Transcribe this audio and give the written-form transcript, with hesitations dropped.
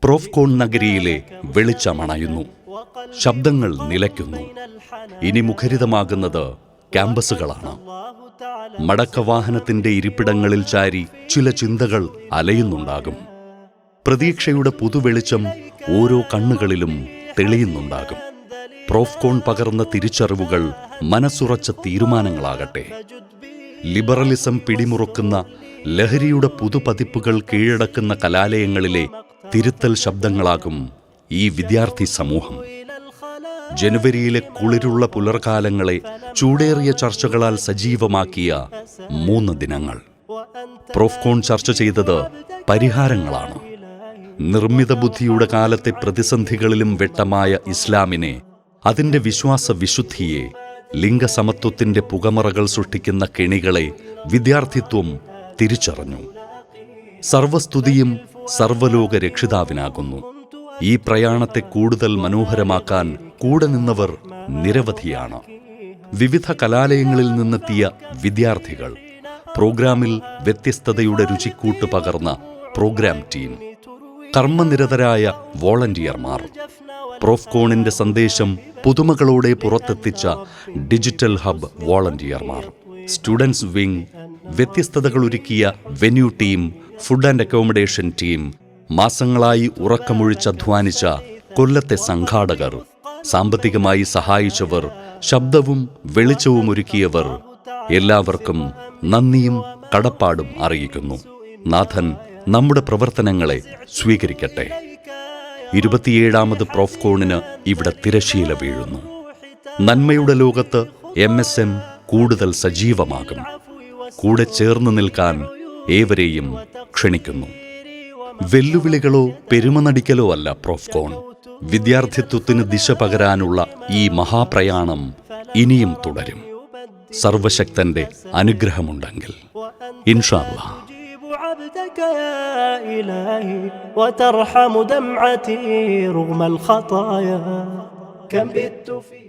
പ്രോഫ്കോൺ നഗരിയിലെ വെളിച്ചമണയുന്നു. ശബ്ദങ്ങൾ നിലയ്ക്കുന്നു. ഇനി മുഖരിതമാകുന്നത് ക്യാമ്പസുകളാണ്. മടക്കവാഹനത്തിന്റെ ഇരിപ്പിടങ്ങളിൽ ചാരി ചില ചിന്തകൾ അലയുന്നുണ്ടാകും. പ്രതീക്ഷയുടെ പുതുവെളിച്ചം ഓരോ കണ്ണുകളിലും തെളിയുന്നുണ്ടാകും. പ്രോഫ്കോൺ പകർന്ന തിരിച്ചറിവുകൾ മനസ്സുറച്ച തീരുമാനങ്ങളാകട്ടെ. ലിബറലിസം പിടിമുറുക്കുന്ന ലഹരിയുടെ പുതുപതിപ്പുകൾ കീഴടക്കുന്ന കലാലയങ്ങളിലെ തിരുത്തൽ ശബ്ദങ്ങളാകും ഈ വിദ്യാർത്ഥി സമൂഹം. ജനുവരിയിലെ കുളിരുള്ള പുലർകാലങ്ങളെ ചൂടേറിയ ചർച്ചകളാൽ സജീവമാക്കിയ 3 ദിനങ്ങൾ. പ്രോഫ്കോൺ ചർച്ച ചെയ്തത് പരിഹാരങ്ങളാണ്. നിർമ്മിത ബുദ്ധിയുടെ കാലത്തെ പ്രതിസന്ധികളിലും വെട്ടമായ ഇസ്ലാമിനെ, അതിന്റെ വിശ്വാസ വിശുദ്ധിയെ, ലിംഗസമത്വത്തിന്റെ പുകമറകൾ സൃഷ്ടിക്കുന്ന കെണികളെ വിദ്യാർത്ഥിത്വം തിരിച്ചറിഞ്ഞു. സർവസ്തുതിയും സർവലോക രക്ഷിതാവിനാകുന്നു. ഈ പ്രയാണത്തെ കൂടുതൽ മനോഹരമാക്കാൻ കൂടെ നിന്നവർ നിരവധിയാണ്. വിവിധ കലാലയങ്ങളിൽ നിന്നെത്തിയ വിദ്യാർത്ഥികൾ, പ്രോഗ്രാമിൽ വ്യത്യസ്തതയുടെ രുചിക്കൂട്ട് പകർന്ന പ്രോഗ്രാം ടീം, കർമ്മനിരതരായ വോളണ്ടിയർമാർ, പ്രോഫ്കോണിന്റെ സന്ദേശം പുതുമകളോടെ പുറത്തെത്തിച്ച ഡിജിറ്റൽ ഹബ് വോളണ്ടിയർമാർ, സ്റ്റുഡൻസ് വിംഗ്, വ്യത്യസ്തതകളൊരുക്കിയ venue team, food and accommodation team, മാസങ്ങളായി ഉറക്കമൊഴിച്ചധ്വാനിച്ച കൊല്ലത്തെ സംഘാടകർ, സാമ്പത്തികമായി സഹായിച്ചവർ, ശബ്ദവും വെളിച്ചവും ഒരുക്കിയവർ, എല്ലാവർക്കും നന്ദിയും കടപ്പാടും അറിയിക്കുന്നു. നാഥൻ നമ്മുടെ പ്രവർത്തനങ്ങളെ സ്വീകരിക്കട്ടെ. 27ാമത് പ്രോഫ്കോണിന് ഇവിടെ തിരശ്ശീല വീഴുന്നു. നന്മയുടെ ലോകത്ത് MSM കൂടുതൽ സജീവമാകും. കൂടെ ചേർന്ന് നിൽക്കാൻ ഏവരെയും ക്ഷണിക്കുന്നു. വെല്ലുവിളികളോ പെരുമനടിക്കലോ അല്ല പ്രോഫ്കോൺ. വിദ്യാർത്ഥിത്വത്തിന് ദിശ പകരാനുള്ള ഈ മഹാപ്രയാണം ഇനിയും തുടരും. സർവശക്തന്റെ അനുഗ്രഹമുണ്ടെങ്കിൽ ഇൻഷാ അല്ലാഹ്. عبدك يا إلهي وترحم دمعتي رغم الخطايا كم بت في